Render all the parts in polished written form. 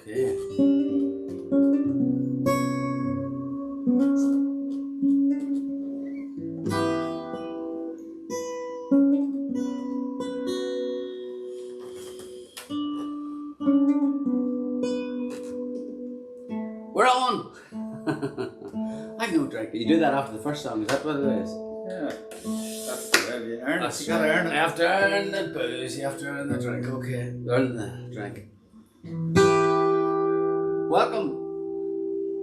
Okay. We're on! I've no drink. You do that after the first song, is that what it is? Yeah. That's the way you earn it. That's You gotta earn it. You have to earn the booze, you have to earn the drink. Okay, earn the drink. Welcome.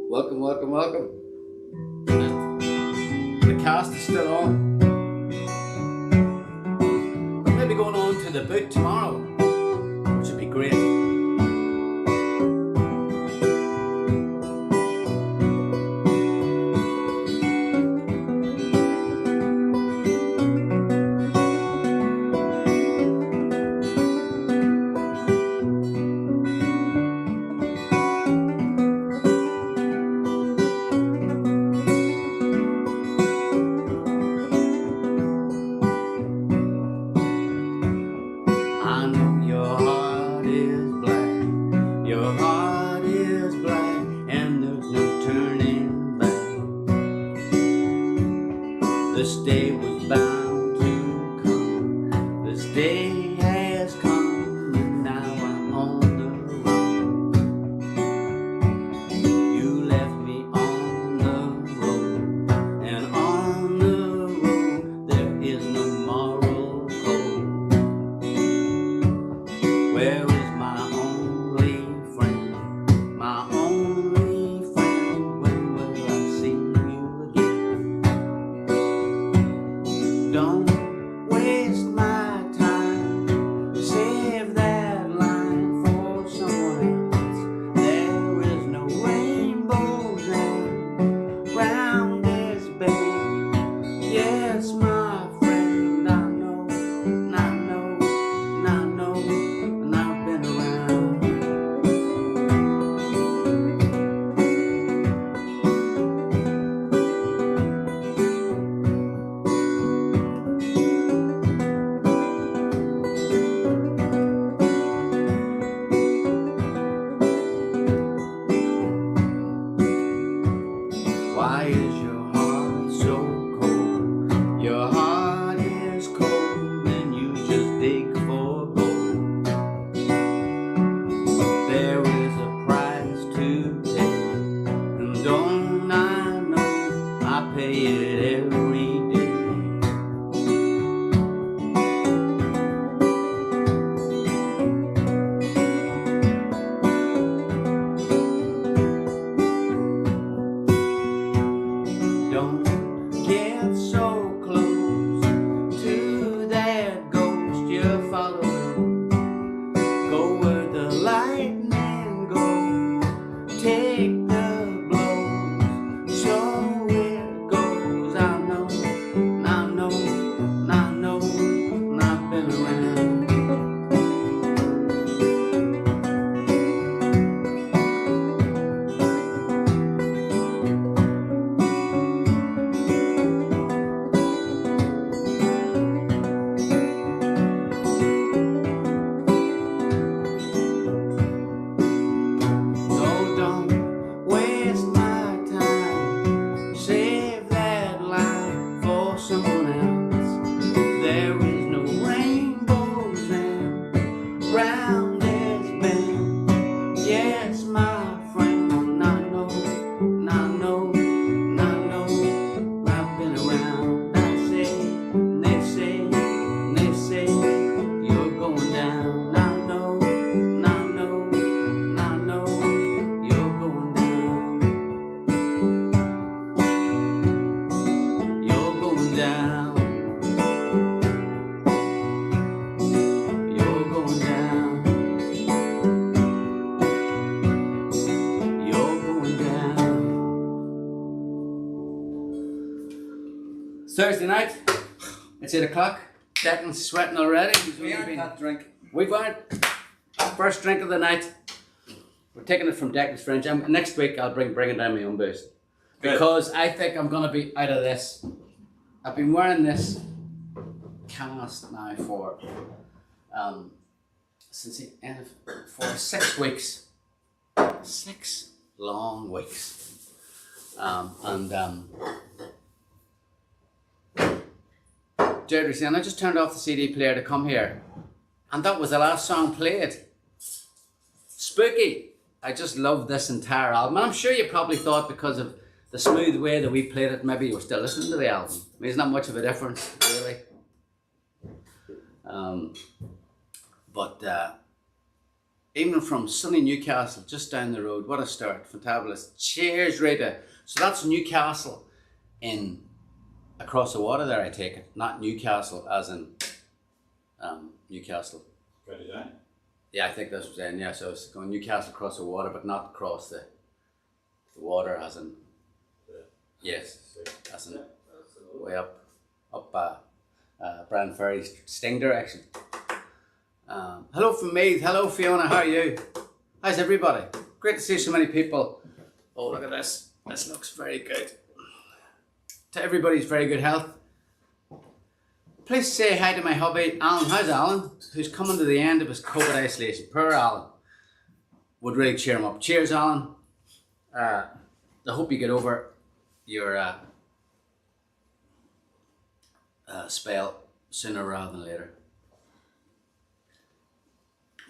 Welcome, welcome, welcome. The cast is still on. We're maybe going on to the boot tomorrow, which would be great. I know your heart is black, your heart is black, and there's no turning back. This day was bound to come, this day has come, and now I'm on the road. You left me on the road, and on the road there is no moral code. Where is my only friend? My only friend, when will I see you again? Don't waste my time, save that line for someone else. There is no rainbows round this bend. Yes, my friend, I know, and I know, and I know, and I've been around. Why is your heart so cold? Your heart is cold and you just dig for gold. There is a price to pay, and don't I know I pay it every day. Don't get so close to that ghost you're following. Go where the lightning goes, take the blows, so it goes. I know, and I know, and I know, and I've been around. No, don't waste my time, save that line for someone else. There is no rainbows round this bend. Yes, my friend, and I know, and I know, and I know, I've been around. I say, and they say, and they say, you're going down. I know, and I know, and I know, you're going down. You're going down. You're going down. You're going down. It's Thursday night. It's 8 o'clock. Declan's sweating already. We aren't that drink. We've got first drink of the night. We're taking it from Declan's friends. Next week I'll bring it down my own booze. Good. Because I think I'm gonna be out of this. I've been wearing this cast now for since the end of for 6 weeks. 6 long weeks. Jared was saying, I just turned off the CD player to come here, and that was the last song played. Spooky. I just love this entire album. And I'm sure you probably thought because of the smooth way that we played it, maybe you were still listening to the album. I mean, it's not much of a difference, really. But even from sunny Newcastle, just down the road, what a start, fantabulous. Cheers, Rita. So that's Newcastle in across the water there, I take it. Not Newcastle as in Newcastle. Ready, Jane? Yeah, I think that's what I'm saying. Yeah, so it's going Newcastle across the water, but not across the water as in, yes, as in way up Brand Ferry, Sting direction. Hello from Meath, hello Fiona, how are you? How's everybody? Great to see so many people. Oh, look at this. This looks very good. To everybody's very good health. Please say hi to my hubby, Alan. How's Alan? Who's coming to the end of his COVID isolation. Poor Alan. Would really cheer him up. Cheers, Alan. I hope you get over your spell sooner rather than later.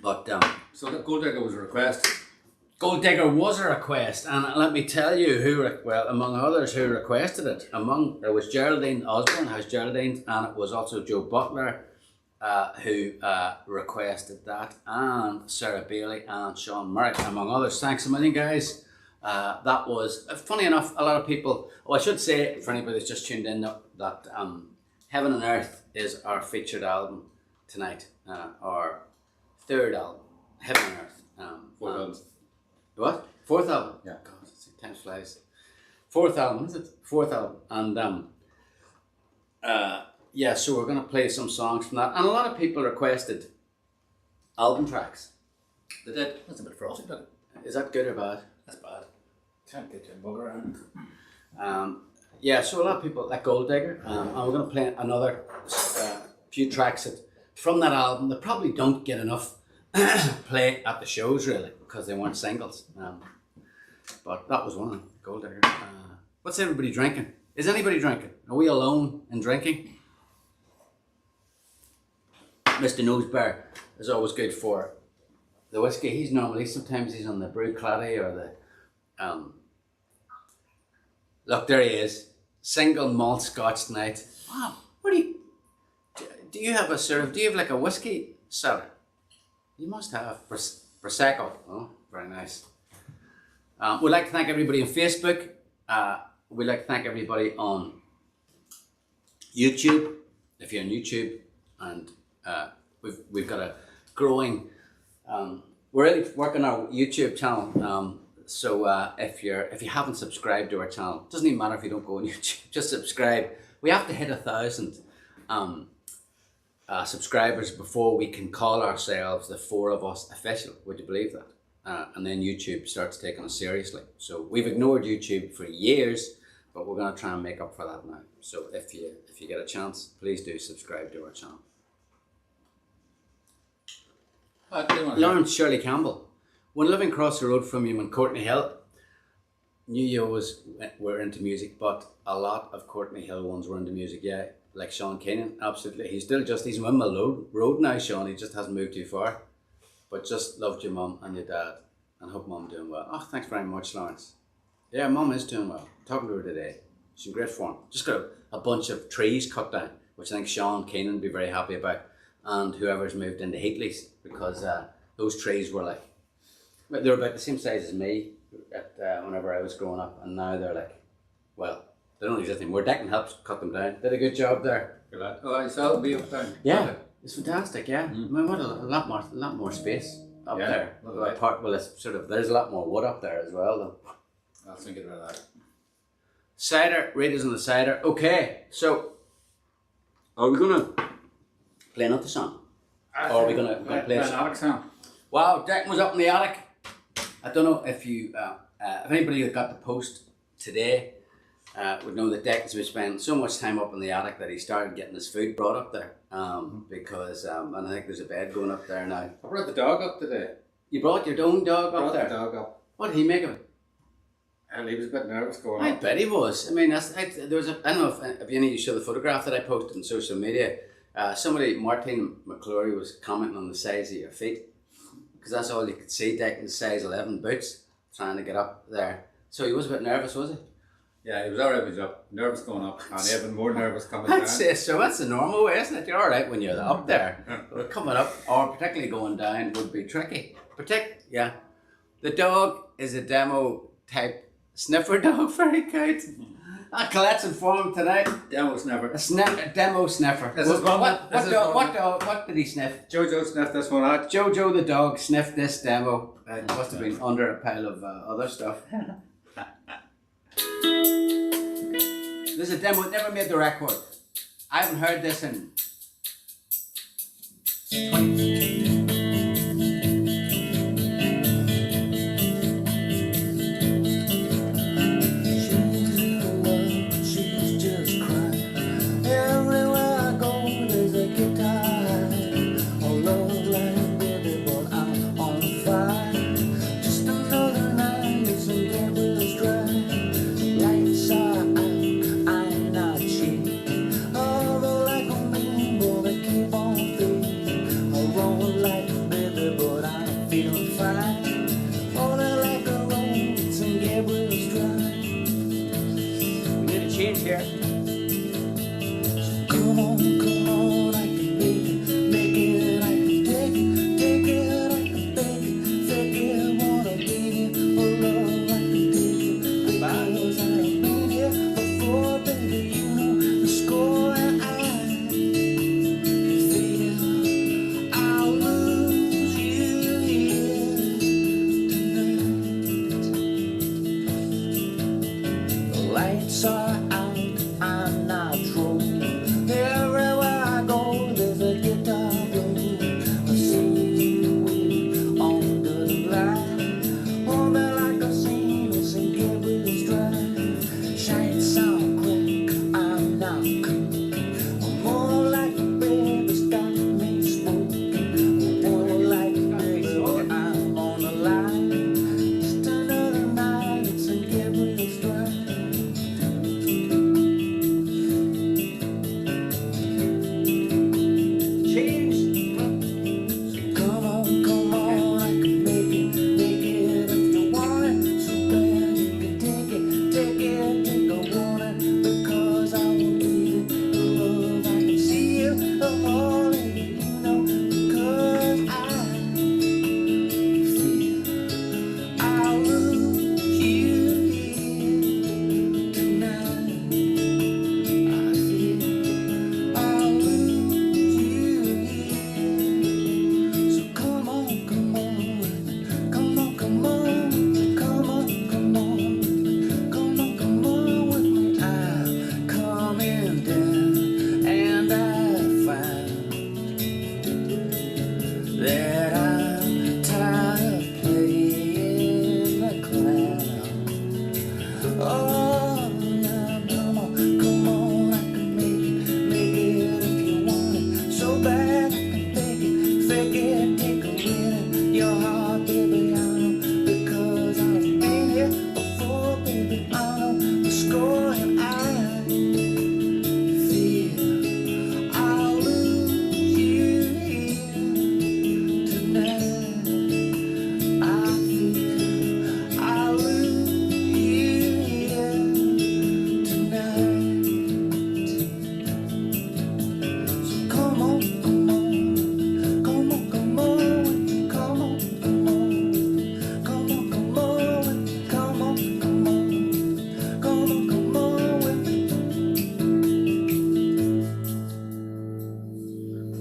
But So the Gold Digger was a request. Gold Digger was a request, and let me tell you well, among others who requested it. There was Geraldine Osborne, how's Geraldine, and it was also Joe Butler who requested that, and Sarah Bailey and Sean Merrick, among others. Thanks a million, guys. That was, funny enough, a lot of people, I should say, for anybody that's just tuned in, that Heaven and Earth is our featured album tonight, our third album, Heaven and Earth. Fourth album. What? Fourth album? Yeah. God, time flies. Fourth album, is it? Fourth album. And yeah, so we're going to play some songs from that. And a lot of people requested album tracks. They did. That's a bit frosty, but Is that good or bad? that's bad. Can't get your bug around. Yeah, so a lot of people like Gold Digger. And we're going to play another few tracks from that album that probably don't get enough play at the shows, really, because they weren't singles. But that was one of them, Gold Digger. What's everybody drinking? Is anybody drinking? Are we alone in drinking? Mr. Nosebear is always good for the whiskey. Sometimes he's on the Brew Claddy or the look, there he is. Single malt Scotch tonight. Wow, do you have like a whiskey cellar? You must have Prosecco. Oh, very nice. We'd like to thank everybody on Facebook. We'd like to thank everybody on YouTube, if you're on YouTube, and we've got a growing. We're really working our YouTube channel. So if you haven't subscribed to our channel, it doesn't even matter if you don't go on YouTube. Just subscribe. We have to hit 1,000 subscribers before we can call ourselves the four of us official. Would you believe that? And then YouTube starts taking us seriously. So we've ignored YouTube for years, but we're going to try and make up for that now. So if you get a chance, please do subscribe to our channel. Lawrence Shirley Campbell. When living across the road from you in Courtney Hill, knew you always were into music, but a lot of Courtney Hill ones were into music, yeah. Like Sean Keenan, absolutely. He's in Windmill Road now, Sean. He just hasn't moved too far. But just loved your mum and your dad, and hope mum doing well. Oh, thanks very much, Lawrence. Yeah, mum is doing well. Talking to her today. She's in great form. Just got a bunch of trees cut down, which I think Sean Keenan would be very happy about, and whoever's moved into Heatley's, because those trees were they were about the same size as me whenever I was growing up, and now they're they don't exist anymore. Declan helped cut them down. Did a good job there. Good lad. Oh, I saw it be up down. Yeah, it's fantastic. Yeah, I mean, what a lot more space up there. There's a lot more wood up there as well, though. I was thinking about that. Cider, Raiders on the cider. Okay, so are we gonna play another song, or are we gonna play an attic song? Wow, Declan was up in the attic. I don't know if if anybody that got the post today would know that Declan's been spending so much time up in the attic that he started getting his food brought up there. Because and I think there's a bed going up there now. I brought the dog up today. You brought your own dog up there? The dog up. What did he make of it? And he was a bit nervous going I up. bet he was. I mean, there was I don't know if any of you saw the photograph that I posted on social media. Somebody, Martin McClory, was commenting on the size of your feet, because that's all you could see. Declan's size 11 boots, trying to get up there. So he was a bit nervous, was he? Yeah, he was alright with up, nervous going up, and even more nervous coming I'd down. say so. That's the normal way, isn't it? You're all right when you're up there. But coming up, or particularly going down, would be tricky. Yeah. The dog is a demo type sniffer dog. Very good. Colette's informed tonight. Demo sniffer. A demo sniffer. What did he sniff? Jojo sniffed this one out. Jojo the dog sniffed this demo. It must have been under a pile of other stuff. This is a demo. It never made the record. I haven't heard this in 20.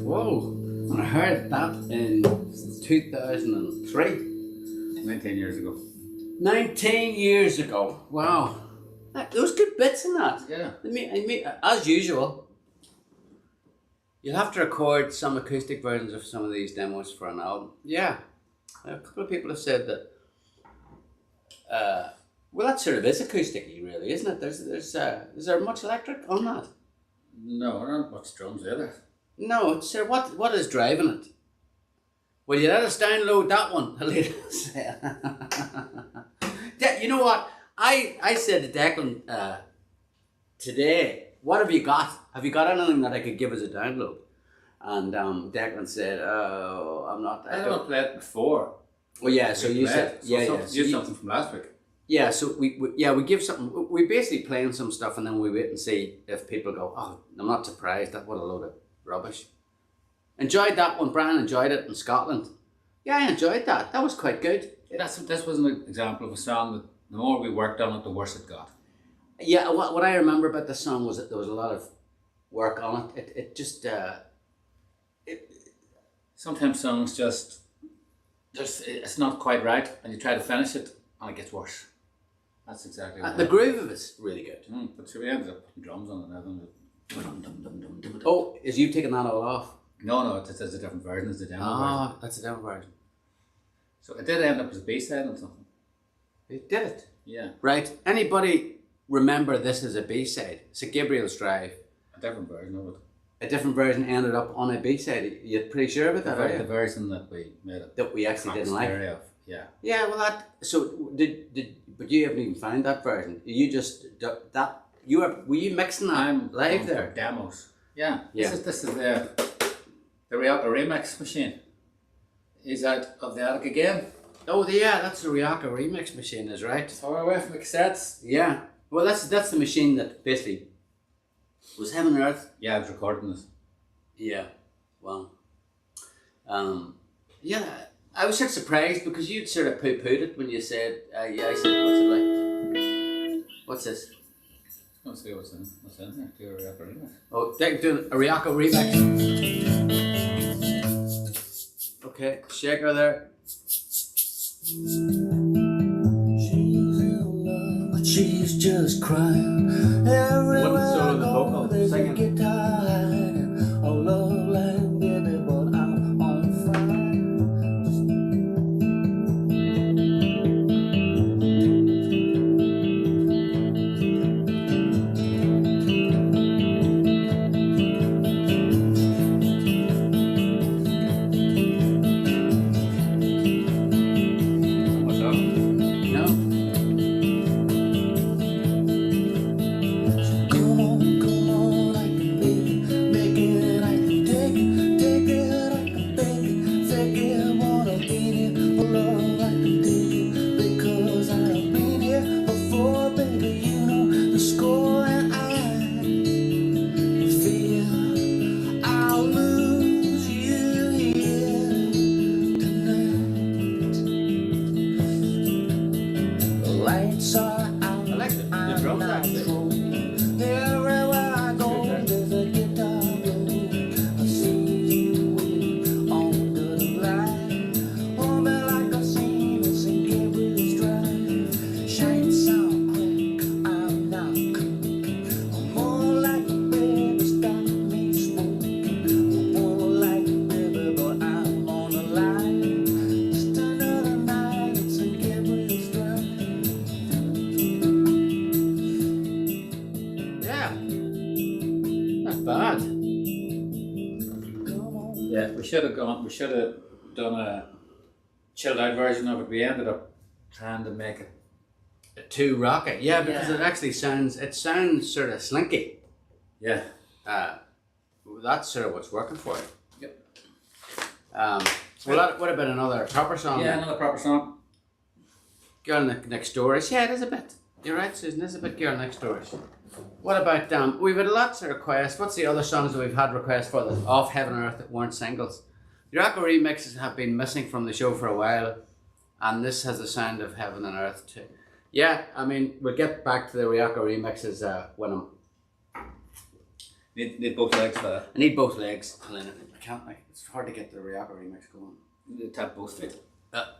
Whoa, I heard that in 2003. 19 years ago. 19 years ago. Wow. There was good bits in that. Yeah. I mean, as usual, you'll have to record some acoustic versions of some of these demos for an album. Yeah. A couple of people have said that. Well, that sort of is acoustic-y, really, isn't it? Is there much electric on that? No, not much drums either. No, it's what is driving it? Will you let us download that one? you know what? I said to Declan today, what have you got? Have you got anything that I could give as a download? And Declan said, "Oh, I'm not." I haven't played it before. Well, yeah. So you said, Use something from last week. Yeah. So we give something. We basically playing some stuff, and then we wait and see if people go, "Oh, I'm not surprised. That what a load of rubbish." Enjoyed that one. Brian enjoyed it in Scotland. Yeah, I enjoyed that. That was quite good. This was an example of a song that the more we worked on it, the worse it got. Yeah. What I remember about the song was that there was a lot of work on it. It just. Sometimes songs just it's not quite right, and you try to finish it, and it gets worse. That's exactly what The groove of it's really good. But so we ended up putting drums on it. Now. Oh, is you taking that all off? No, it's a different version. It's the demo version. Ah, that's a different version. So it did end up as a B-side on something. It did it. Yeah. Right. Anybody remember this as a B-side? It's a Gabriel's Drive. A different version of it. A different version ended up on a B-side. You're pretty sure about that, are you? The version that we made it. That we actually didn't like. Of. Yeah. Yeah, well but you haven't even found that version. You just were you mixing that live there? Demos. Yeah. Yeah. This is the Rialka remix machine. He's out of the attic again. Oh yeah, that's the Rialka remix machine, is right. Far away from the cassettes. Yeah. Well, that's the machine that basically was Heaven and Earth. Yeah, I was recording this. Yeah. Well. Yeah. I was sort of surprised because you'd sort of poo-pooed it when you said, I said, what's it like? What's this? Let's see what's in here. Do a Rialka remix. Oh, doing a Rialka remix. Okay, shaker there. She's in love, but she's just crying. Everywhere solo I the go, vocal, there's a singing. guitar hiding. Oh, love like baby, but I'm on fire. What's up? No? Come on, I can make it, I can take it, I can take it, wanna beat it, for love, I can take it, because I've been here before, baby, you know the score, and I feel I'll lose you here tonight. The lights are out, I like the drums actually. everywhere I go, there's a guitar blue. I see you waiting under the light. Hold me like I've seen us in Gabriel's Drive. Shine sound quick, I'm not cool. I'm more like a baby, stop me smoking. I'm more like a baby, but I'm on the line. Just another night, it's in Gabriel's Drive. Yeah. Not bad. Come on. Yeah, we should have done a chilled out version of it. We ended up trying to make it. Too rocket. Yeah, because it actually sounds sort of slinky. Yeah. That's sort of what's working for it. Yep. What about another proper song? Yeah, another proper song. Girl Next Doorish. Yeah, it is a bit. You're right, Susan. It is a bit Girl Next Doorish. What about we've had lots of requests. What's the other songs that we've had requests for that off Heaven and Earth that weren't singles? The Rialka remixes have been missing from the show for a while, and this has the sound of Heaven and Earth too. Yeah, I mean we'll get back to the Rialka remixes when I'm. Need both legs for that. I need both legs, and then I can't. It's hard to get the Rialka remix going. You need to tap both feet.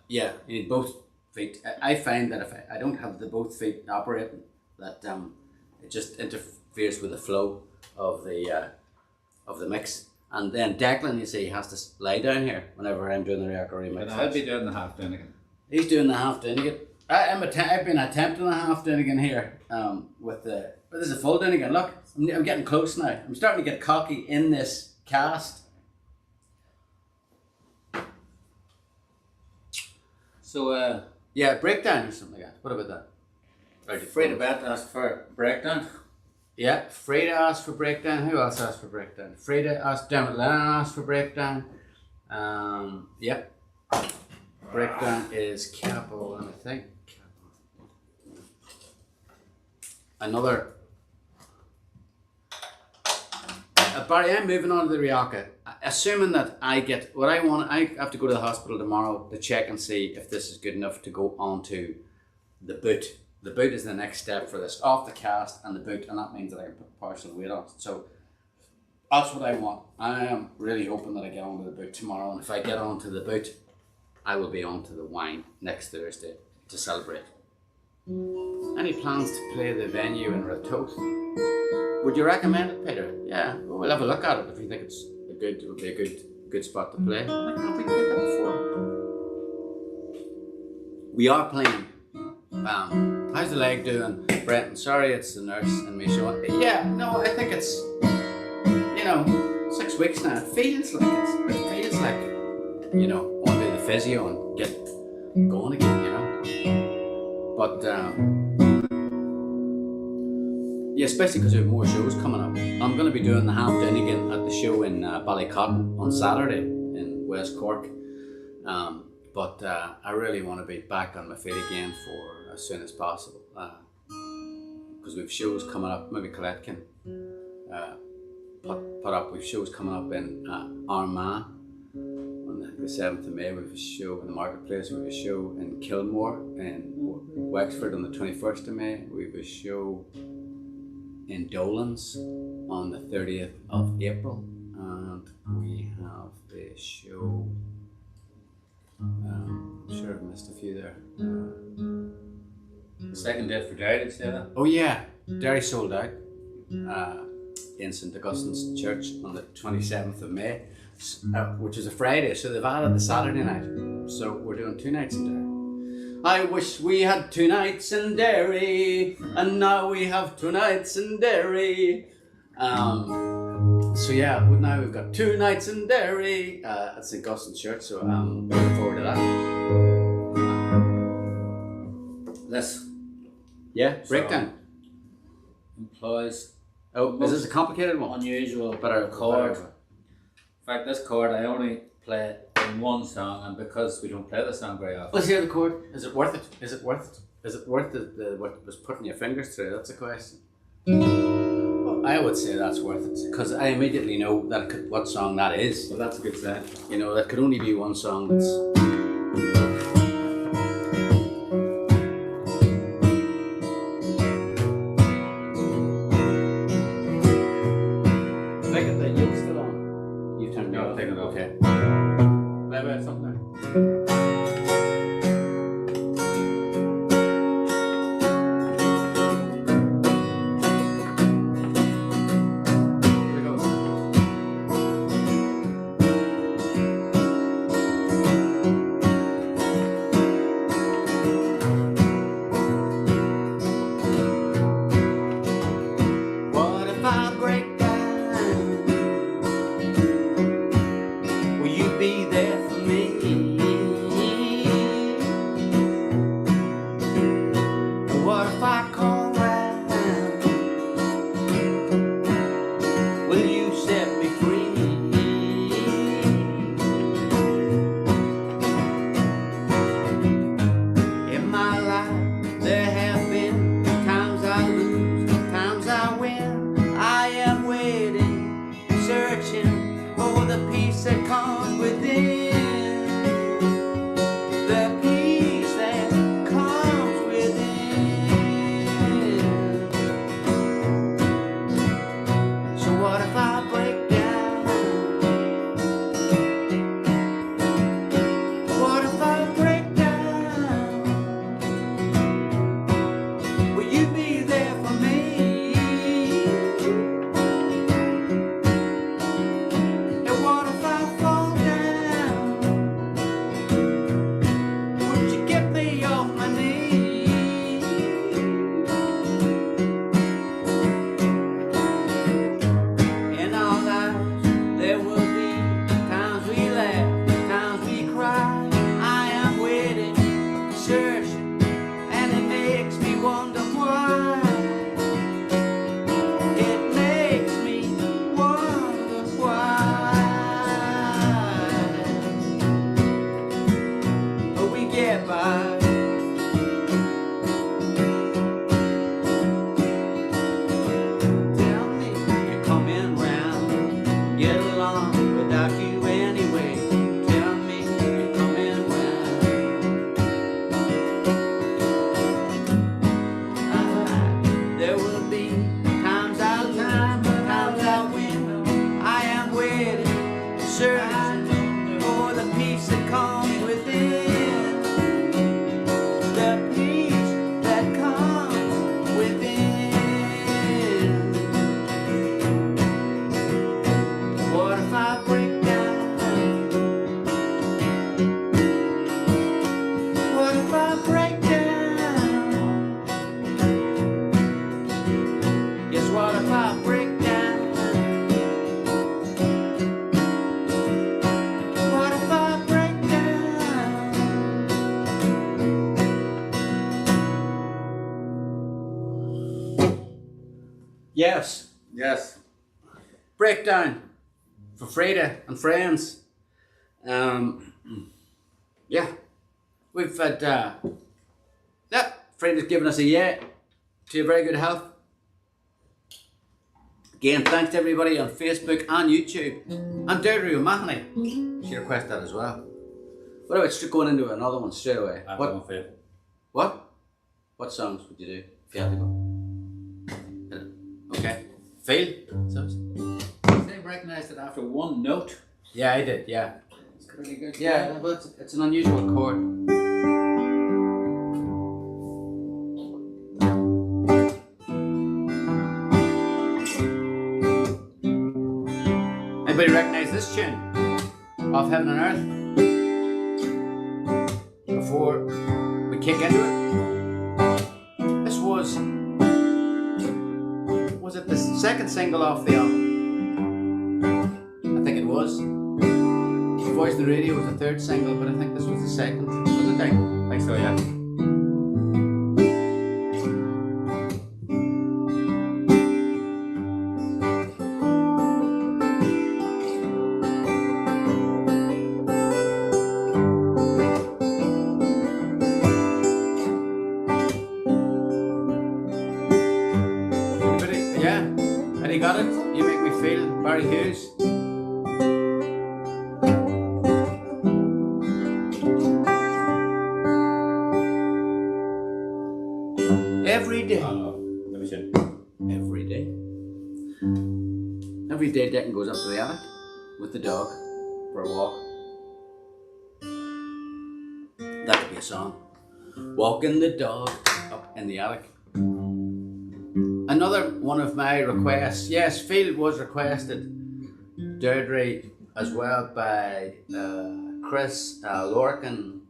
Yeah, you need both feet. I find that if I don't have the both feet operating, that it just interferes with the flow of the mix. And then Declan, you see, has to lie down here whenever I'm doing the Rialka remix. And I'll be doing the half down again. He's doing the half Donegan. I've been attempting a half Donegan here but this is a full Donegan. Look, I'm getting close now. I'm starting to get cocky in this cast. So Yeah, breakdown or something like that. What about that? Or do you Afraid follow? of that, ask for breakdown. Yeah, Freda asked for breakdown. Who else asked for breakdown? Freda asked. Dermot Lennon asked for breakdown. Yep. Breakdown is capital, and I think another. Barry, I'm moving on to the Riaka. Assuming that I get what I want, I have to go to the hospital tomorrow to check and see if this is good enough to go on to the boot. The boot is the next step for this. Off the cast and the boot, and that means that I can put partial weight on it. So that's what I want. I am really hoping that I get onto the boot tomorrow, and if I get onto the boot, I will be onto the wine next Thursday to celebrate. Any plans to play the venue in Ratoath? Would you recommend it, Peter? Yeah, we'll have a look at it if you think it would be a good spot to play. I can't think of that before. We are playing. How's the leg doing, Brenton? Sorry, it's the nurse and me showing. Yeah, no, I think it's 6 weeks now. It feels like want to do the physio and get going again, But yeah, especially because we have more shows coming up. I'm going to be doing the half down again at the show in Ballycotton on Saturday in West Cork. But I really want to be back on my feet again for as soon as possible. Because we have shows coming up. Maybe Colette can put up. We have shows coming up in Armagh on the 7th of May. We have a show in the Marketplace. We have a show in Kilmore in Wexford on the 21st of May. We have a show in Dolan's on the 30th of April, and we have a show. I'm sure I've missed a few there. Second date for Derry, did you say that? Oh yeah, Derry sold out in St Augustine's Church on the 27th of May, which is a Friday, so they've added the Saturday night. So we're doing 2 nights in Derry. I wish we had 2 nights in Derry, and now we have 2 nights in Derry. So yeah, now we've got 2 nights in Derry at St Augustine's Church, so I'm looking forward to that. This Breakdown. Employs Oh, is this a complicated one? unusual Better chord. In fact, this chord I only play in one song, and because we don't play the song very often. Let's hear the chord. Is it worth it? Is it worth what was putting your fingers through? That's a question. Well, I would say that's worth it because I immediately know what song that is. So that's a good sign. That could only be one song that's. Did I get the yoke still on? You turned me No, off. take it off. Okay. Play about something there. Here we go. get by. Tell me you're coming round, get along without you anyway. Tell me you're coming round. There will be times I'll time, times I'll win. I am waiting, searching for the peace that comes within. The peace that comes within. What if I break down? What if I break down? Yes, what if I break down? What if I break down? Yes, Yes. breakdown for Freda and friends. Yeah, we've had Freda's given us a yeah to your very good health. Again, thanks to everybody on Facebook and YouTube. And Deirdre O'Mahony, she requested that as well. What about going into another one straight away? I've What? got my favourite. What songs would you do if you had to go? Okay. Feel? They recognised it after one note. Yeah, I did, yeah. It's pretty good. Yeah, well, it's an unusual chord. Anybody recognize this tune? Off Heaven and Earth? Before we kick into it? This was it the second single off the album? I think it was. Voice on the Radio was the third single, but I think this was the second. Wasn't it? I think so, yeah. Anybody? Yeah. Eddie got it? You Make Me Feel, Barry Hughes. Every day. Oh no, let me see. Every day. Every day Declan goes up to the attic with the dog for a walk. That could be a song. Walking the dog up in the attic. Another one of my requests. Yes, Field was requested. Deirdre as well by Chris Lorcan,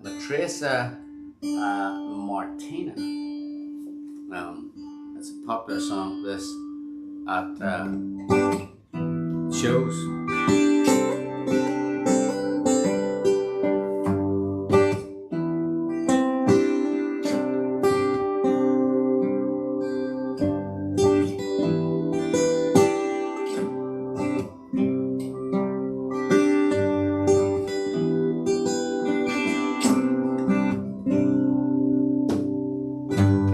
Matresa Martina. It's a popular song, this, at shows.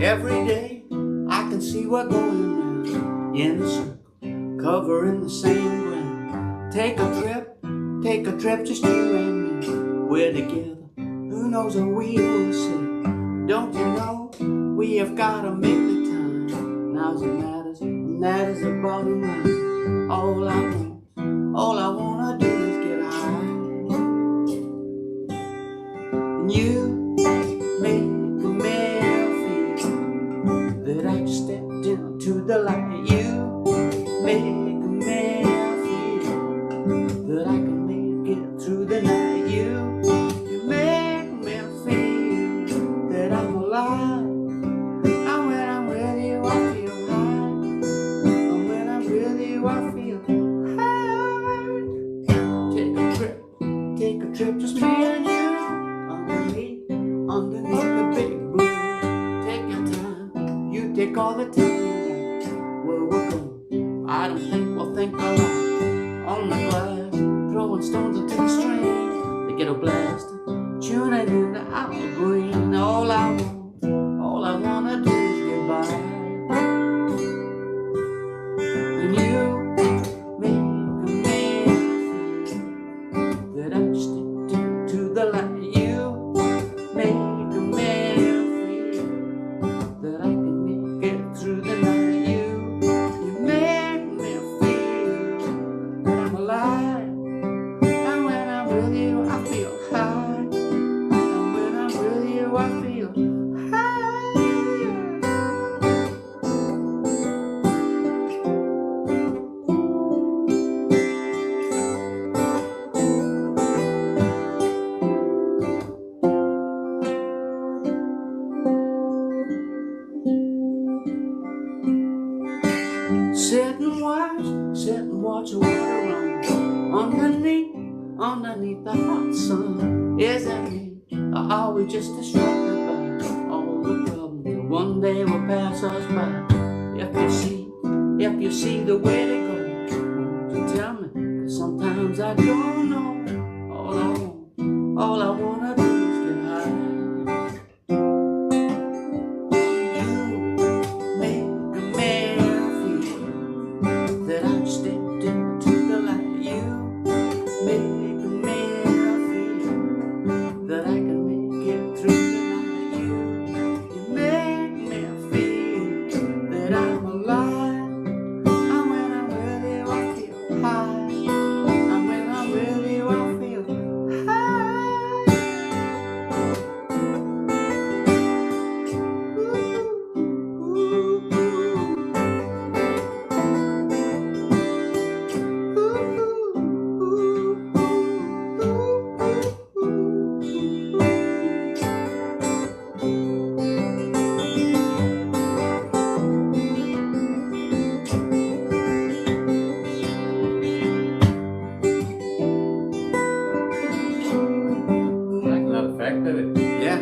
Every day I can see we're going round in a circle, covering the same ground. Take a trip, just you and me. We're together, who knows what we will see. Don't you know we have gotta make the time. Now's it matters, and that is the bottom line. All I wanna do is get high. And you make that I just stepped into the light. You make me feel that I can make it through the night. You make me feel that I'm alive. And when I'm with you, I feel high. And when I'm with you, I feel high. Take a trip, just me and you, underneath the big blue. Take all the time where we're going. I don't think we'll think a lot on the glass, throwing stones into the stream. They get a blast, tuning in the watch the water run underneath the hot sun. Is that me? Or are we just distracted by all the problems that one day will pass us by? If you see the way they go, won't you tell me? 'Cause sometimes I don't know. All I wanna do is get high. You make me feel that I've stepped into the light. You make me feel that I can make it through the night. You make me feel that I'm alive. And when I really want to feel high, and when I really want to feel Like that effect, baby. yeah.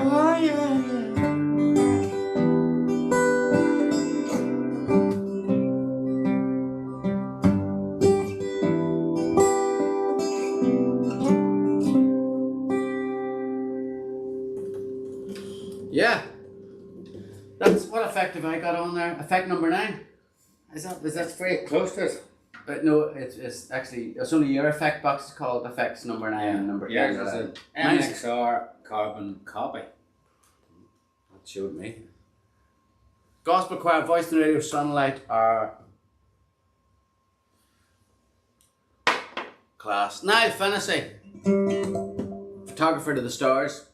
Oh yeah, yeah. That's what effect have I got on there? Effect number 9. Is that very close to it? But no, it's actually it's only your effect box is called effects number 9 and number 10. Yeah, it's an MXR carbon copy. That showed me. Gospel choir, voice and radio, sunlight are class. Now fantasy. Photographer to the stars.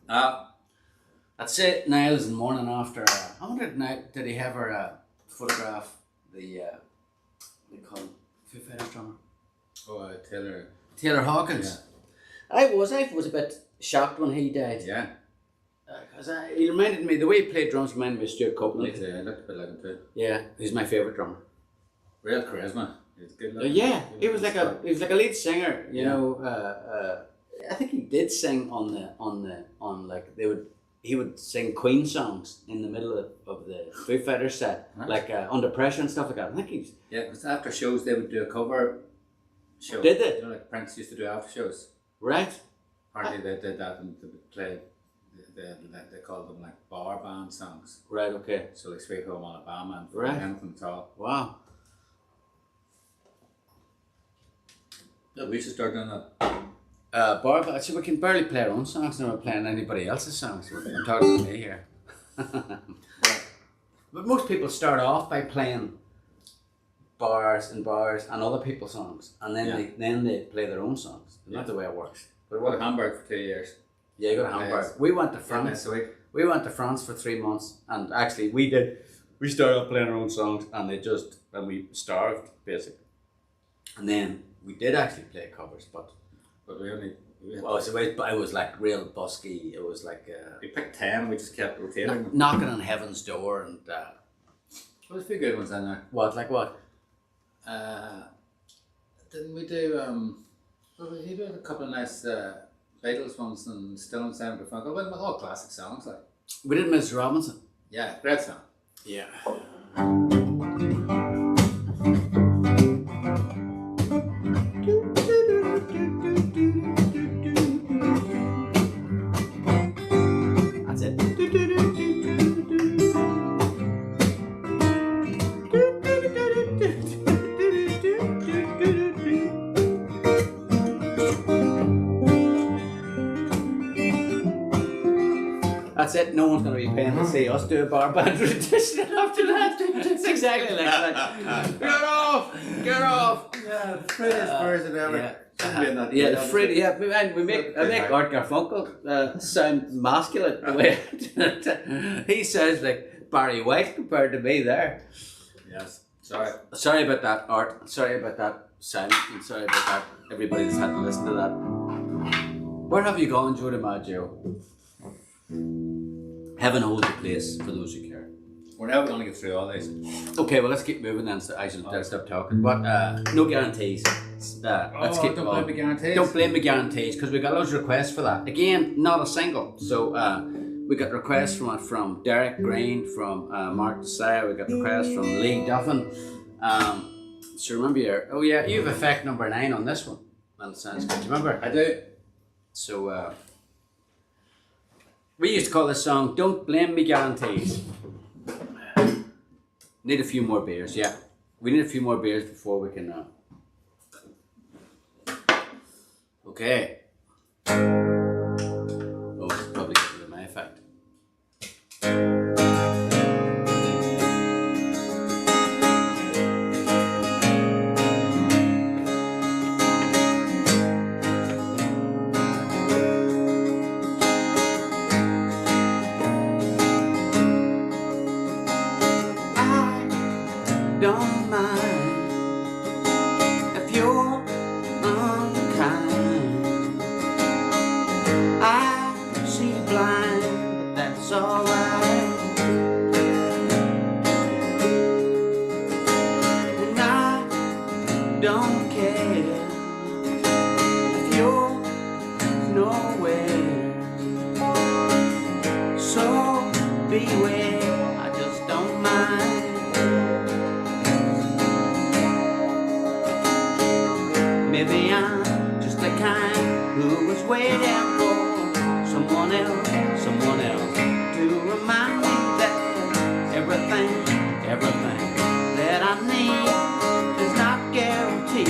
That's it. Niles and morning after. I wonder did he ever photograph the they call him Foo Fighters drummer Oh, Taylor Hawkins. I was a bit shocked when he died. Yeah. Because he reminded me, the way he played drums reminded me of Stuart Copeland. I looked a bit like him too. Yeah, he's my favourite drummer. Real charisma. He's good looking. Yeah, he was like a lead singer. You know, I think he did sing he would sing Queen songs in the middle of the Foo Fighters set, Right. like Under Pressure and stuff like that. I think he's. Yeah, because after shows they would do a cover show. Did they? You know, like Prince used to do after shows. Right. Apparently they did that and they would play. They called them like bar band songs. Right. Okay. So like Sweet Home Alabama and Right. anything at all. Wow. Yeah, we should start doing that. Bar, so we can barely play our own songs and we're playing anybody else's songs. I'm talking to me here. But most people start off by playing bars and other people's songs, and then they play their own songs. Not the way it works. But we were in Hamburg for 2 years. Yeah, you go to Hamburg. We went to France. A week. We went to France for 3 months, and actually we started off playing our own songs, and we starved basically, and then we did actually play covers, but we only. it was like real busky. It was like We picked 10. We just kept rotating. knocking on heaven's door, and There's a few good ones in there. what? Didn't we do? He did a couple of nice Beatles ones and Still in Sound of Funk. All classic songs, like. We did Mr. Robinson. Yeah, great song. Yeah. That's it. That's it. No one's going to be paying to see us do a bar band rendition after that. It's exactly like that. Get off! Yeah, the prettiest version ever. Yeah. Yeah, The Freddy. Yeah, I make Art Garfunkel sound masculine the way he sounds like Barry White compared to me there. Yes. Sorry. Sorry about that, Art. Sorry about that sound. And sorry about that. Everybody that's had to listen to that. Where have you gone, Joe DiMaggio? Heaven holds a place for those who care. We're never going to get through all these. Okay, well let's keep moving then. So I should stop talking. But no guarantees. Let's keep don't going. blame the guarantees. Don't blame the guarantees because we got loads of requests for that. Again, not a single. So we got requests from Derek Green, from Mark Desire. We got requests from Lee Duffin. So remember you have effect number 9 on this one. That sounds good. Do you remember? I do. So we used to call this song "Don't Blame Me Guarantees." Need a few more beers, yeah. We need a few more beers before we can. Okay. Oh, it's probably getting rid of my effect. Don't mind if you're unkind. I see you blind, but that's alright. And I don't care if you're nowhere. So beware, I just don't mind. Maybe I'm just the kind who was waiting for someone else to remind me that everything that I need is not guaranteed.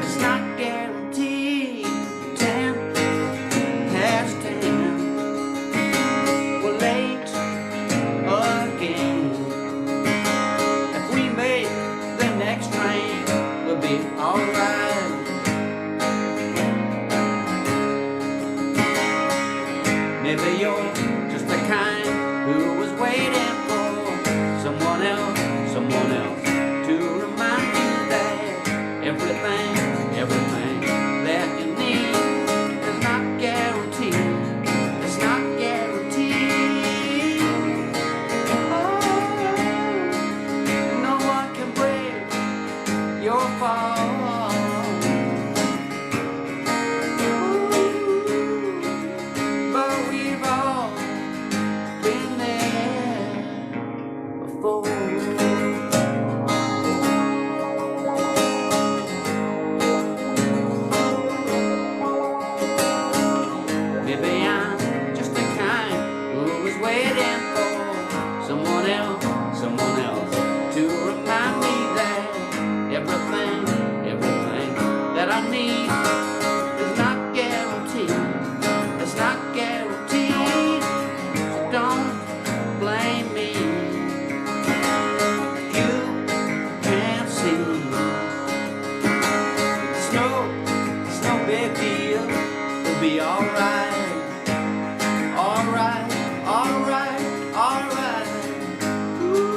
It's not guaranteed. 10 past 10. We're late again. If we make the next train, we'll be alright. Maybe you're just the kind who was waiting for someone else to remind you that everything that you need is not guaranteed. It's not guaranteed. Oh, no one can break your fall. Maybe I'm just the kind who was waiting for someone else to remind me that everything that I need is not guaranteed. It's not guaranteed. So don't blame me. You can't see. It's no big deal. We'll be alright. Alright. Ooh.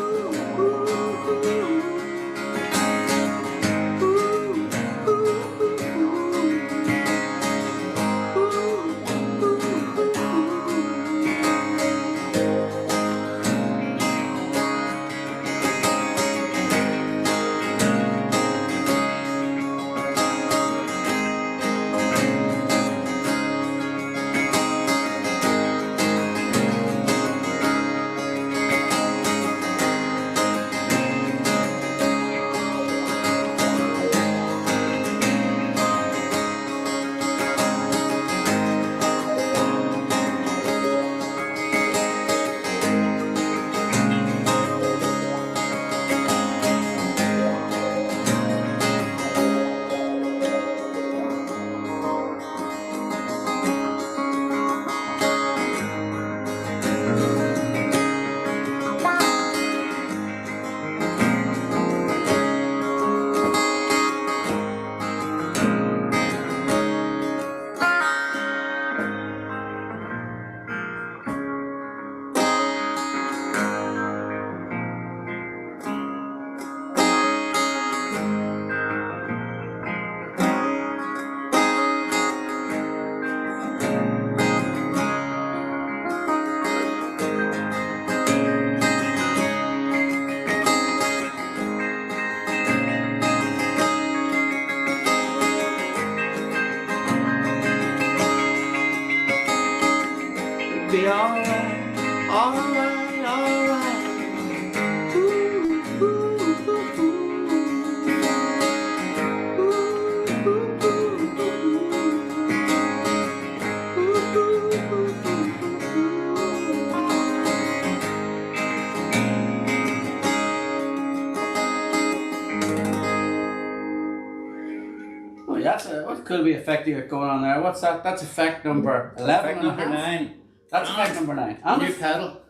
Oh, yeah, what could be effect you got going on there? What's that? That's effect number 11. Effect number 9. That's effect number 9. And New pedal.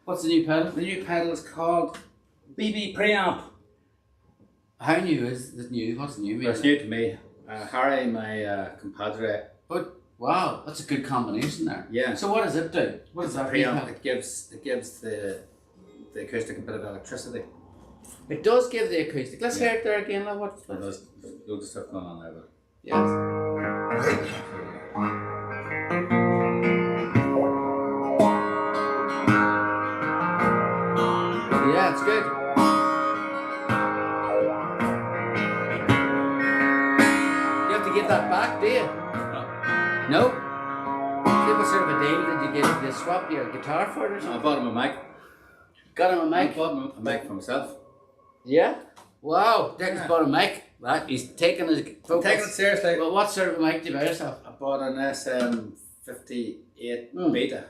what's the new pedal? The new pedal is called BB Preamp. How new is it new? What's new? Well, it's new to me. Harry, my compadre. But wow, that's a good combination there. Yeah. So what does it do? What does that Preamp. do? It gives the acoustic a bit of electricity. It does give the acoustic. Let's hear it there again. Now, what's There's loads of stuff going on there, but yes. Yeah, it's good. You have to give that back, do you? No. What sort of a deal did you get? Did you swap your guitar for it or I something? bought him a mic. Got him a I mic. bought him a mic for myself. Yeah. Wow. Declan's Yeah. bought a mic. Right. He's taking his focus. Taking it seriously. Well, what sort of a mic did you buy yourself? I bought an SM58 Beta.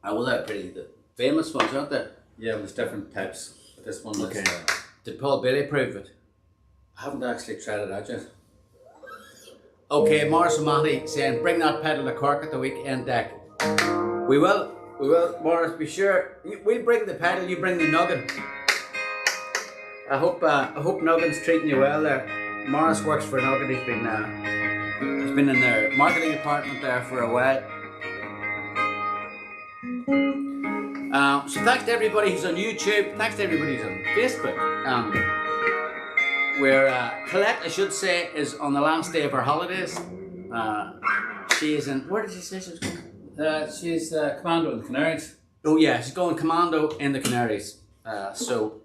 Oh, well, they're pretty the famous ones, aren't they? Yeah, there's different types. But this one Okay. is. Did Paul Bailey prove it? I haven't actually tried it out yet. Okay, Morris O'Mahony saying, bring that pedal to Cork at the weekend deck. We will, Morris, be sure. We'll bring the pedal, you bring the noggin. I hope Nuggin's treating you well there. Morris works for Nuggin, he's been in their marketing department there for a while. So thanks to everybody who's on YouTube, thanks to everybody who's on Facebook. Where Colette, I should say, is on the last day of her holidays. She is in, where did she say she was going? She's commando in the Canaries. Oh yeah, she's going commando in the Canaries. So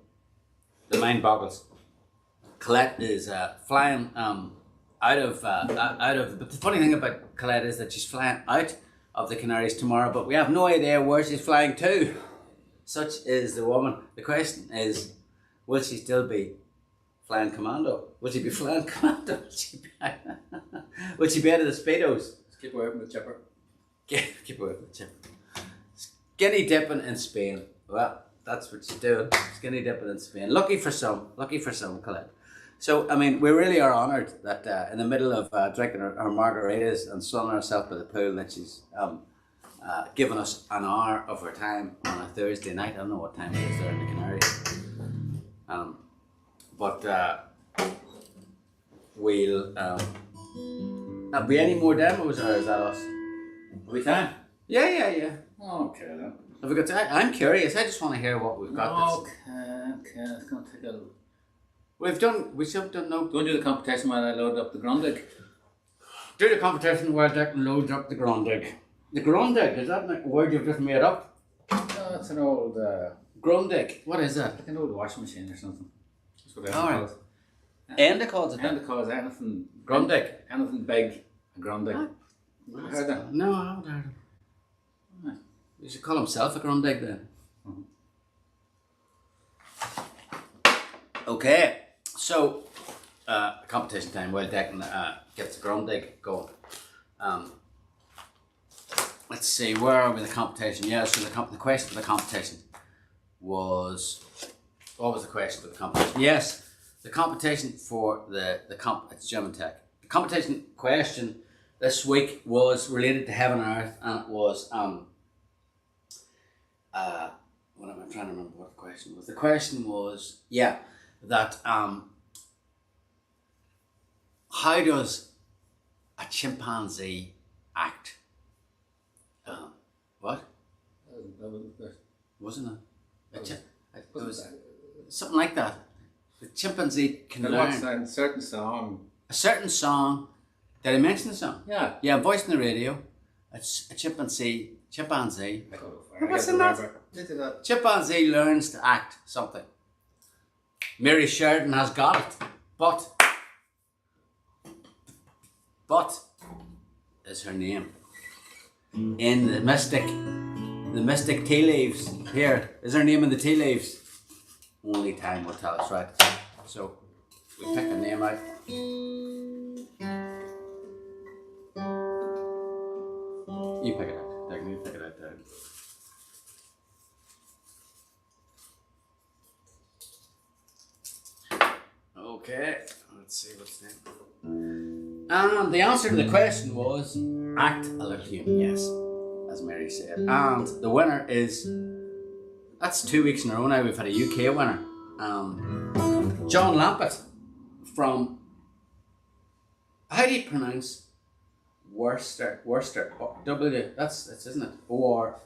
the mind boggles. Colette is flying out of. But the funny thing about Colette is that she's flying out of the Canaries tomorrow, but we have no idea where she's flying to. Such is the woman. The question is, will she still be flying commando? Will she be flying commando? Will she be out of the Speedos? Just keep away from the chipper. Keep away from the chipper. Skinny dipping in Spain. Well, that's what she's doing. Skinny dipping in Spain. Lucky for some, Colette. So, I mean, we really are honoured that in the middle of drinking our margaritas and sunning ourselves by the pool, that she's given us an hour of her time on a Thursday night. I don't know what time it is there in the Canaries. But we'll... have we any more demos, or is that us? We can. Yeah. Okay then. Have we got to, I'm curious. I just want to hear what we've got. Okay. It's going to take a... We should have done no. Go and do the competition while I load up the Grundig. Do the competition while Declan loads up the Grundig. The Grundig, is that a word you've just made up? Oh, it's an old... Grundig, what is that? like an old washing machine or something. That's what All right. calls it. Enda calls it that. And calls anything... Grundig. Anything big, a Grundig. Ah, Heard that? No, I haven't heard of Ah. it. You should call himself a Grundig then. Okay, so competition time while Declan gets the Grundig going. Let's see, where are we in the competition? Yeah, so the question for the competition was, what was the question for the competition? Yes, the competition for it's German Tech. The competition question this week was related to heaven and earth, and it was what am I trying to remember what the question was? The question was, that how does a chimpanzee act? What? Wasn't it? It was something like that. The chimpanzee can learn a certain song. a certain song. Did I mention the song? Yeah. Yeah, voice on the radio. A chimpanzee. What's the matter? Chimpanzee learns to act something. Mary Sheridan has got it, but is her name in the mystic tea leaves? Here is her name in the tea leaves. Only time will tell us, right? So we pick a name out. You pick it out. Declan, you pick it out there. Okay, let's see what's next. And the answer to the question was act a little human, yes, as Mary said. And the winner is, that's 2 weeks in a row now we've had a UK winner. John Lampett from, how do you pronounce Worcester? W, that's isn't it? O-R.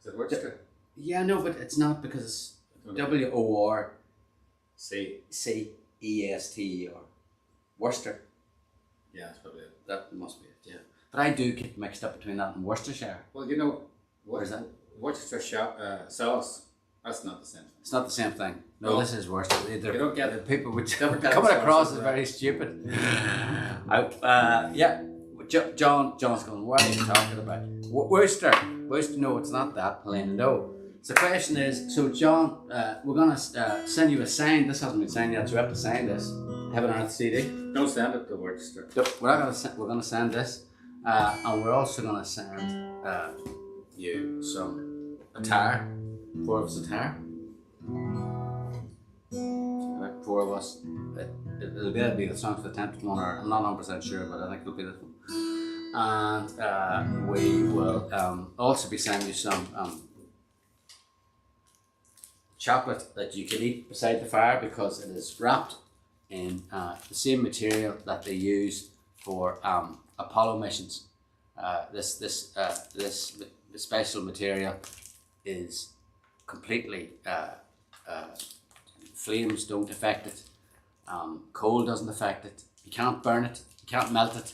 Is it Worcester? Yeah, no, but it's not, because it's W-O-R C. C-E-S-T-E-R. Worcester. Yeah, that's probably it. That must be it, yeah. But I do get mixed up between that and Worcestershire. Well, you know, Where's that? Worcestershire sauce, that's not the same thing. It's not the same thing. No, No. This is Worcester. You don't get it. People which Don't get coming it, across sauce as is very stupid. Yeah. John's going, what are you talking about? Worcester. No, it's not that plain. No. So the question is, so John, we're going to send you a sign. This hasn't been signed yet, so we have to sign this. Heaven on Earth CD. Don't send it to Worcester. We're going to send this, and we're also going to send you some attire. 4 of us attire. Like 4 of us. It'll be the song for the 10th one, or I'm not 100% sure, but I think it'll be this one. And we will also be sending you some chocolate that you can eat beside the fire, because it is wrapped in the same material that they use for Apollo missions. This special material is completely flames don't affect it. Coal doesn't affect it. You can't burn it. You can't melt it.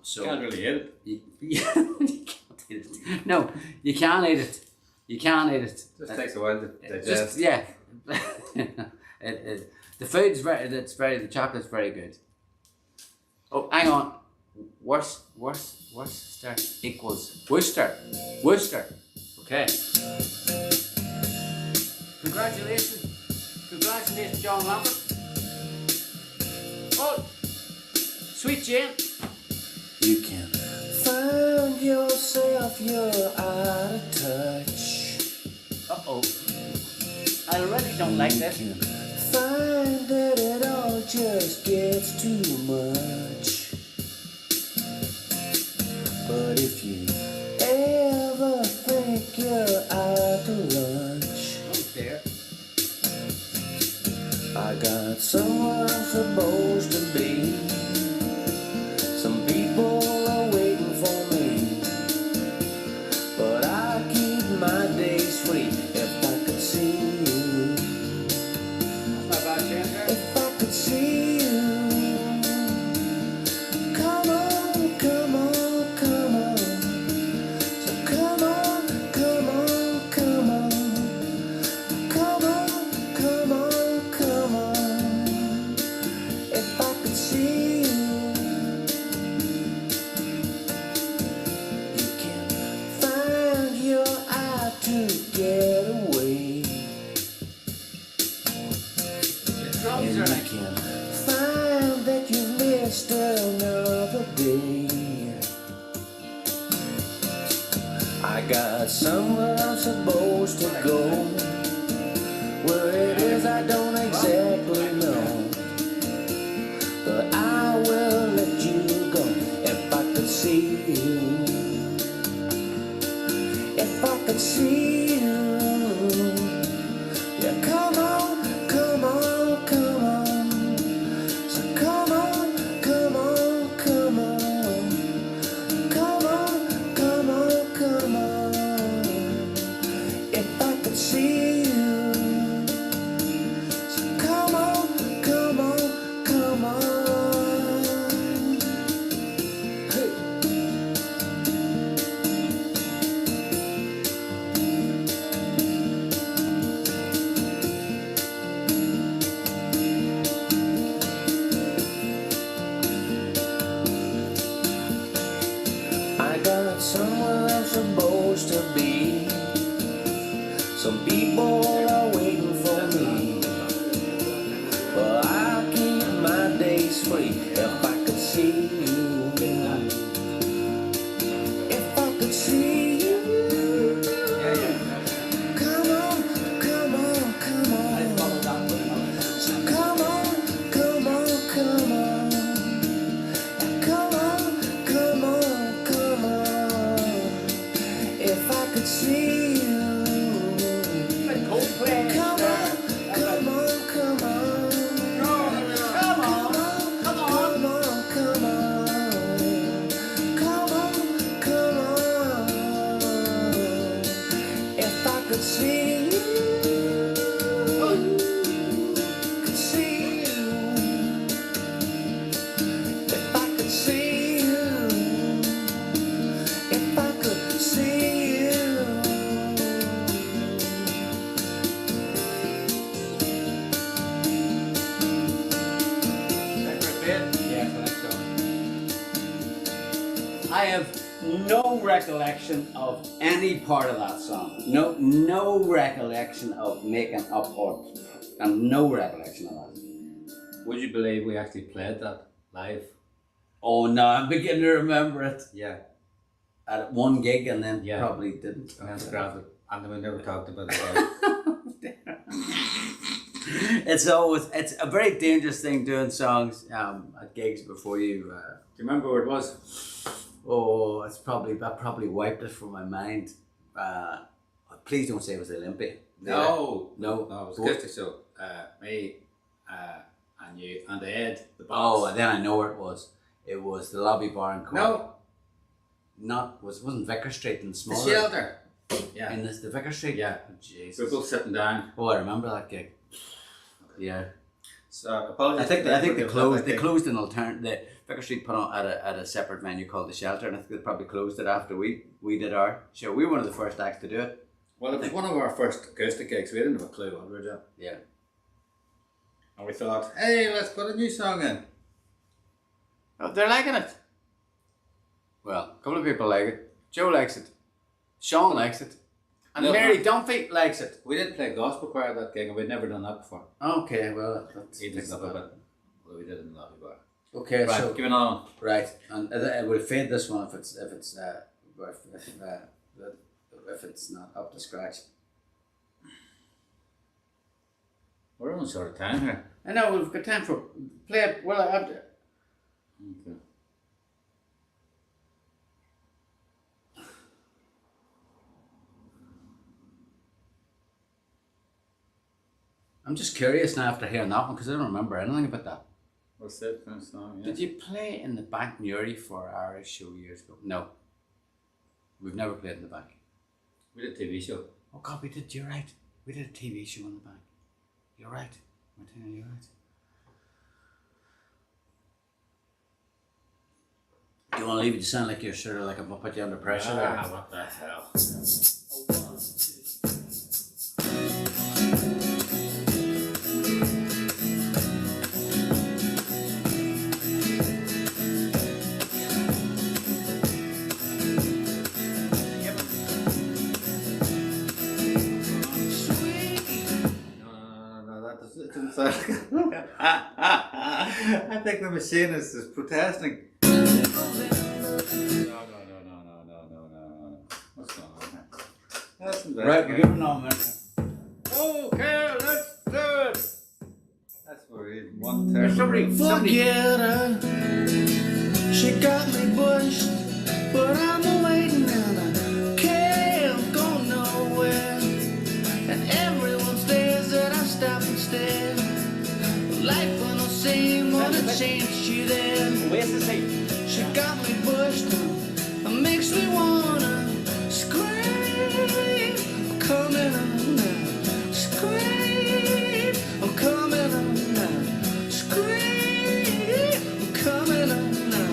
So You can't really hit it. you can't eat it. No, you can't eat it. You can't eat it. Just takes a while to digest. Just, yeah. The food's the chocolate's very good. Oh, hang on. Worcester equals Worcester. Okay. Congratulations, John Lambert. Oh, sweet Jane. You can find yourself, you're out of touch. Uh-oh. I already don't like this. Find that it all just gets too much. But if you ever think you're out to lunch, Oh dear. I got somewhere I'm supposed to be. Some people are waiting for me, but I keep my days free. If I could see you, That's not bad, Jane. There. if I could see you, come on, come on, come on. So come on, come on, come on. Come on, come on, come on. If I could see you, you can find your eye to get away. The drums And are you like, can find that you've missed another day. I got somewhere I'm supposed to go. Where it is I don't exactly know, but I will let you go. If I could see you, if I could see you, yeah, come on, come on, come on. So come on, come on, come on. Come on, come on, come on. see you, could see you, if I could see you, if I could see you. Yes, I think so. I have no recollection of any part of that song. No recollection of making up or, and no recollection of that. Would you believe we actually played that live? Oh no, I'm beginning to remember it. Yeah. At one gig and then Yeah. probably didn't. And then scrapped it. And then we never talked about it again. It's a very dangerous thing doing songs at gigs before you. Do you remember where it was? Oh, I probably wiped it from my mind. Please don't say it was the Olympia. No. No. No, it was acoustic show. Me, and you, and Ed, the boss. Oh, and then I know where it was. It was the Lobby Bar in Cork. No, Wasn't Vicar Street in the the smaller. Shelter. Yeah. In the Vicar Street. Yeah. Oh, We Jesus. were both sitting down. Oh, I remember that gig. Yeah. So apologies. I think they for closed. that They gig. closed an alternate. The Vicar Street put on at a separate venue called the Shelter, and I think they probably closed it after we did our show. We were one of the first acts to do it. Well, it was one of our first acoustic gigs. We didn't have a clue what we were doing. Yeah. And we thought, hey, let's put a new song in. Oh, they're liking it. Well, a couple of people like it. Joe likes it. Sean likes it. And No, Mary Dunphy likes it. We did play gospel choir at that gig, and we'd never done that before. Okay, well, that's He did stuff a bit. Well, we did in the lobby bar. okay. Right, So give me another one. right, and it would fade this one if it's not up to scratch. We're on short of time here. I know we've got time for play it. Well, I have to. Okay. I'm just curious now after hearing that one because I don't remember anything about that. What's that kind of song? Yeah. Did you play in the Bank Newry for our Irish show years ago? No. We've never played in the Bank. We did a TV show. Oh God, we did. You're right. We did a TV show in the Bank. You're right, Martina. You're right. Do you want to leave it to sound like you're sort of like I'm gonna put you under pressure there? What the hell? No, that doesn't sound like I think the machine is protesting. No. What's going on here? That's Right, we're giving on there. Okay, let's do it. That's where we one turn. Somebody. Forget her. She got me bushed, but I'm waiting and I can't go nowhere. And everyone stares that I stop and stare. Life will not seem what it changed you there. Where's the seat? She got me pushed, it makes me wanna scream. I'm coming on now, scream. I'm coming on now, scream. I'm coming on now,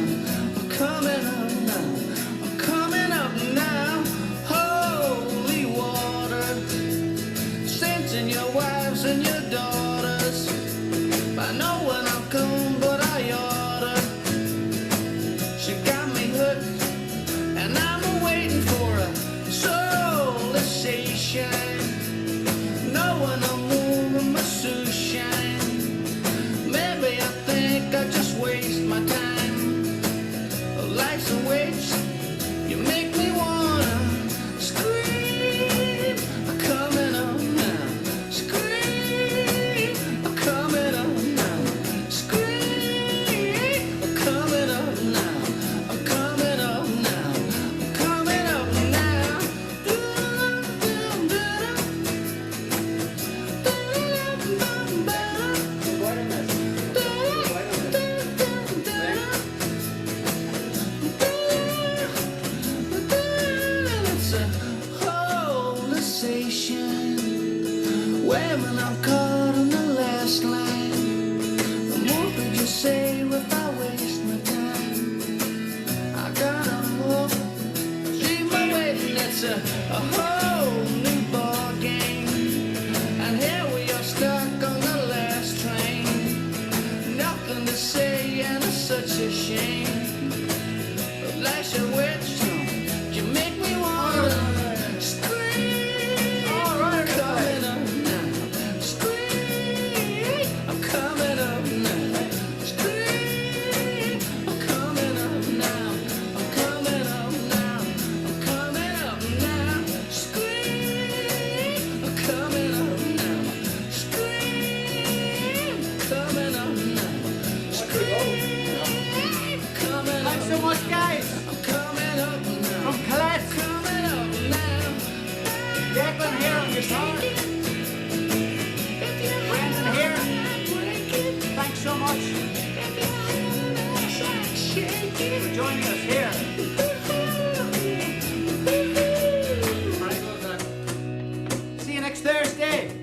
I'm coming on now, I'm coming up now. Holy water, saints and your wives and your daughters. I know when I'm gone, but I oughta. She got me hooked, and I'm a whole new ball game. And here we are stuck on the last train. Nothing to say and it's such a shame. But last year which you make me wanna scream. Alright, Coming up now, scream. I'm coming up now, scream. I'm coming up now, I'm coming up now, I'm coming up now, scream. I'm coming up now, scream. Coming up now, scream. Coming Thanks up so much, guys. I'm coming up now. From Colette, Coming up now. Declan here on guitar. Brandon here. Thanks so much for joining us here. See you next Thursday.